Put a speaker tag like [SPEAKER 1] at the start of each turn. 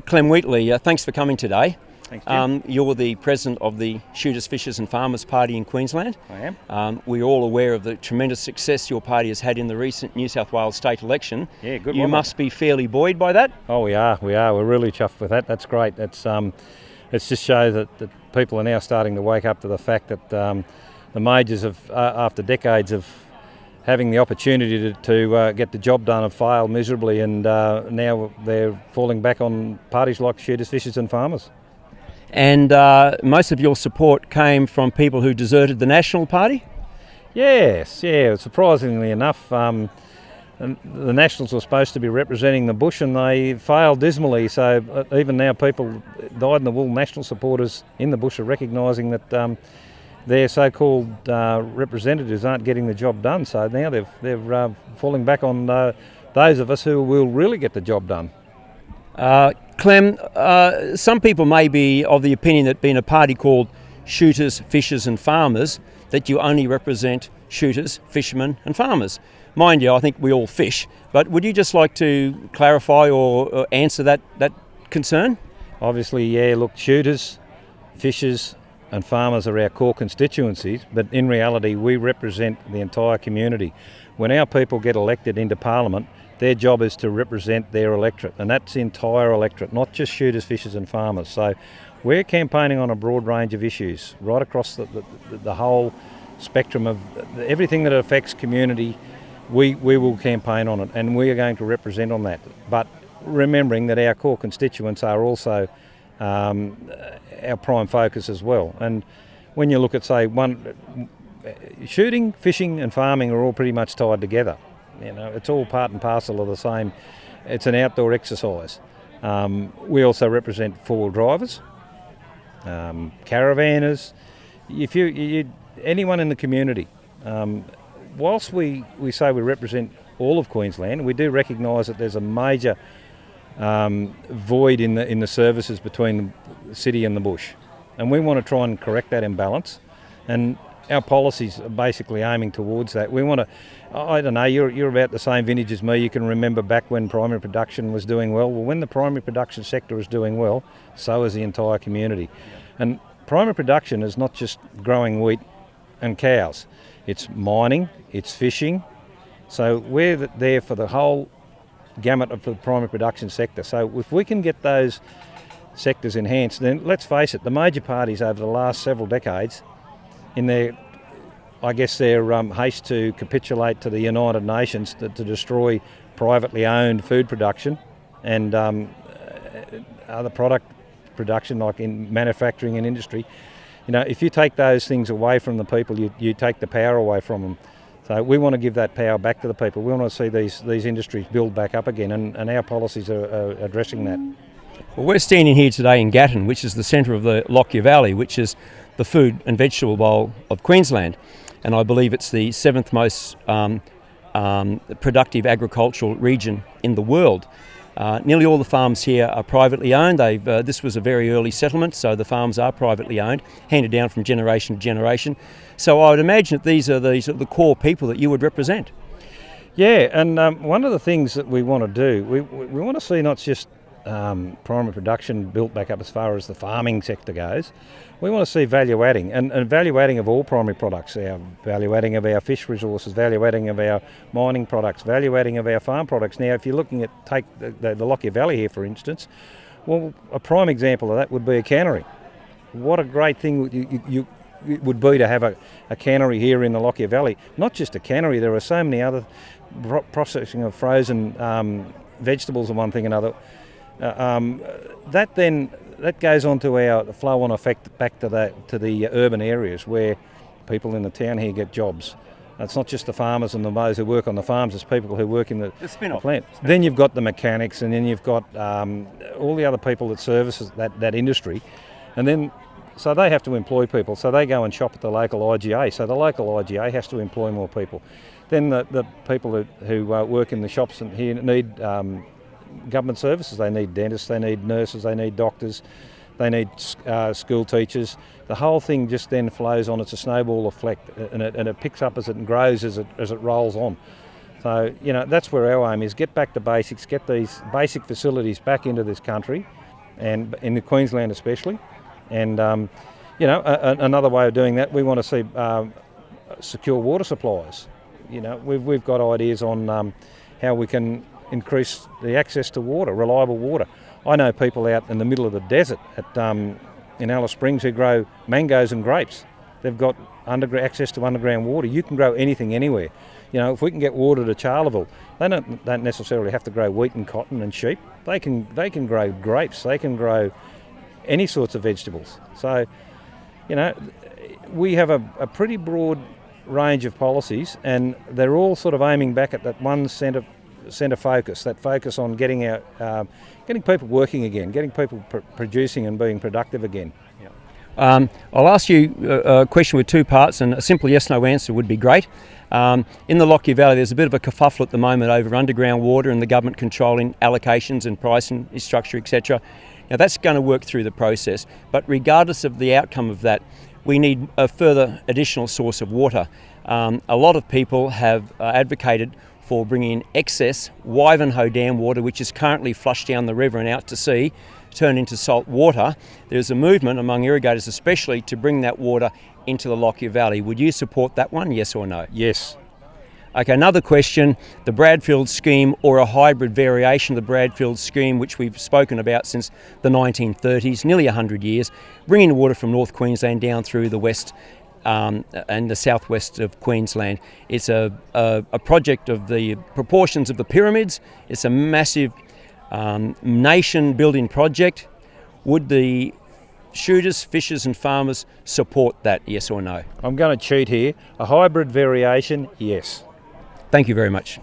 [SPEAKER 1] Clem Wheatley, thanks for coming today.
[SPEAKER 2] Thanks, Jim.
[SPEAKER 1] You're the president of the Shooters, Fishers and Farmers Party in Queensland.
[SPEAKER 2] I am.
[SPEAKER 1] We're all aware of the tremendous success your party has had in the recent New South Wales state election.
[SPEAKER 2] Yeah, good.
[SPEAKER 1] You must be fairly buoyed by that.
[SPEAKER 2] Oh, we are. We're really chuffed with that. That's great. It's just shows that people are now starting to wake up to the fact that the majors have, after decades of having the opportunity to get the job done, have failed miserably, and now they're falling back on parties like Shooters, Fishers and Farmers.
[SPEAKER 1] And most of your support came from people who deserted the National Party?
[SPEAKER 2] Yes, surprisingly enough, the Nationals were supposed to be representing the bush and they failed dismally, so even now people, dyed-in-the-wool National supporters in the bush, are recognising that their so-called representatives aren't getting the job done, so now they're falling back on those of us who will really get the job done.
[SPEAKER 1] Clem, some people may be of the opinion that being a party called Shooters, Fishers and Farmers, that you only represent shooters, fishermen and farmers. Mind you, I think we all fish, but would you just like to clarify or answer that concern?
[SPEAKER 2] Obviously, yeah, look, shooters, fishers and farmers are our core constituencies, but in reality we represent the entire community. When our people get elected into Parliament, their job is to represent their electorate, and that's the entire electorate, not just shooters, fishers and farmers. So we're campaigning on a broad range of issues, right across the whole spectrum of everything that affects community. We will campaign on it, and we are going to represent on that. But remembering that our core constituents are also our prime focus as well. And when you look at, say, shooting, fishing and farming are all pretty much tied together. You know, it's all part and parcel of the same. It's an outdoor exercise. We also represent four-wheel drivers, caravanners. If anyone in the community, whilst we say we represent all of Queensland, we do recognise that there's a major void in the services between the city and the bush, and we want to try and correct that imbalance. And our policies are basically aiming towards that. We want to, I don't know, you're about the same vintage as me. You can remember back when primary production was doing well. Well, when the primary production sector is doing well, so is the entire community. And primary production is not just growing wheat and cows. It's mining, it's fishing. So we're there for the whole gamut of the primary production sector. So if we can get those sectors enhanced, then let's face it, the major parties over the last several decades, in their haste to capitulate to the United Nations to destroy privately owned food production and other product production, like in manufacturing and industry, you know, if you take those things away from the people, you take the power away from them. So we want to give that power back to the people. We want to see these industries build back up again, and our policies are addressing that.
[SPEAKER 1] Well, we're standing here today in Gatton, which is the centre of the Lockyer Valley, which is the food and vegetable bowl of Queensland, and I believe it's the seventh most productive agricultural region in the world. Nearly all the farms here are privately owned. This was a very early settlement, so the farms are privately owned, handed down from generation to generation. So I would imagine that these are the core people that you would represent.
[SPEAKER 2] Yeah, and one of the things that we want to do, we want to see not just primary production built back up as far as the farming sector goes. We want to see value adding, and value adding of all primary products, our value adding of our fish resources, value adding of our mining products, value adding of our farm products. Now, if you're looking at, take the Lockyer Valley here, for instance, well, a prime example of that would be a cannery. What a great thing it would be to have a cannery here in the Lockyer Valley. Not just a cannery, there are so many other processing of frozen vegetables and one thing and another. That goes on to our flow-on effect back to the urban areas where people in the town here get jobs. It's not just the farmers and those who work on the farms, it's people who work in the plant. Then you've got the mechanics, and then you've got all the other people that service that industry. And then, so they have to employ people, so they go and shop at the local IGA. So the local IGA has to employ more people. Then the people who work in the shops and here need government services. They need dentists, they need nurses, they need doctors, they need school teachers. The whole thing just then flows on. It's a snowball effect, and it picks up as it grows, as it rolls on. So, that's where our aim is, get back to basics, get these basic facilities back into this country, and in Queensland especially. And, another way of doing that, we want to see secure water supplies. We've got ideas on how we can increase the access to water, reliable water. I know people out in the middle of the desert in Alice Springs who grow mangoes and grapes. They've got access to underground water. You can grow anything anywhere. If we can get water to Charleville, they don't necessarily have to grow wheat and cotton and sheep. They can grow grapes. They can grow any sorts of vegetables. So, we have a pretty broad range of policies, and they're all sort of aiming back at that one centre focus, that focus on getting people working again, getting people producing and being productive again.
[SPEAKER 1] I'll ask you a question with two parts, and a simple yes/no answer would be great. In the Lockyer Valley, there's a bit of a kerfuffle at the moment over underground water and the government controlling allocations and pricing structure, etc. Now that's going to work through the process, but regardless of the outcome of that, we need a further additional source of water. A lot of people have advocated for bringing excess Wivenhoe Dam water, which is currently flushed down the river and out to sea, turn into salt water. There's a movement among irrigators especially to bring that water into the Lockyer Valley. Would you support that one, yes or no?
[SPEAKER 2] Yes.
[SPEAKER 1] Okay, another question, the Bradfield scheme or a hybrid variation of the Bradfield scheme, which we've spoken about since the 1930s, nearly 100 years, bringing water from North Queensland down through the west and the southwest of Queensland. It's a project of the proportions of the pyramids. It's a massive nation-building project. Would the shooters, fishers and farmers support that, yes or no?
[SPEAKER 2] I'm going to cheat here. A hybrid variation, yes.
[SPEAKER 1] Thank you very much.